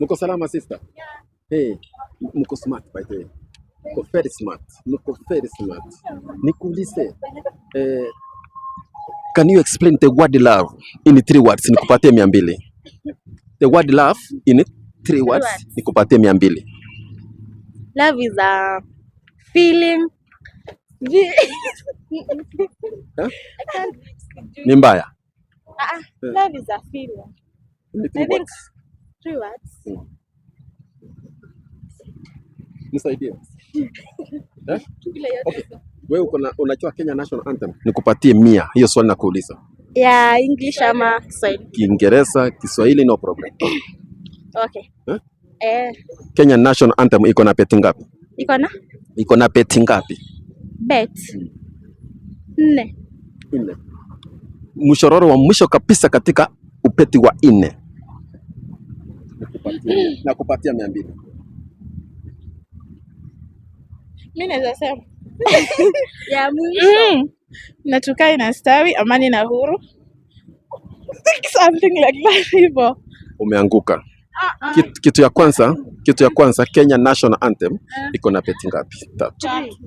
Mko salama sister? Yeah. Hey, mko smart by the way. Mko very smart. Mko very smart. Nikuulize. Can you explain the word love in 3 words? Nikupatie 200. The word love in 3 words. Nikupatie 200. Love is a feeling. Huh? I can't. Ni mbaya. Love is a feeling. In 3 I think words. 3 words. Nisaidie. Okay. Wewe unajua Kenya National Anthem? Nikupatie 100. Hiyo swali nakuuliza. Yeah, English ama Kiswahili. Kiingereza, Kiswahili no problem. Okay. Huh? Kenya National Anthem iko na beti ngapi? Iko na beti ngapi? Bet. 4. Mshororo wa mwisho kabisa katika upeti wa 4. Nakupatia 200. Mimi naweza sema Ya mwisho. Natukai na stawi, amani na huru. Something like that hivyo. Umeanguka. Kitu ya kwanza Kenya National Anthem iko na beti ngapi? 3.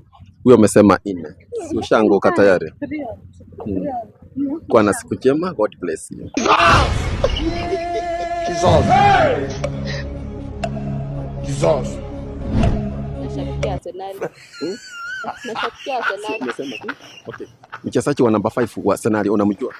Huyo umesema 4. Si ushaanguka tayari? Kwa na siku njema, God bless you. Jesus. Nashabikia Arsenal. Okay. Mchezaji wa namba 5 wa Arsenal unamjua?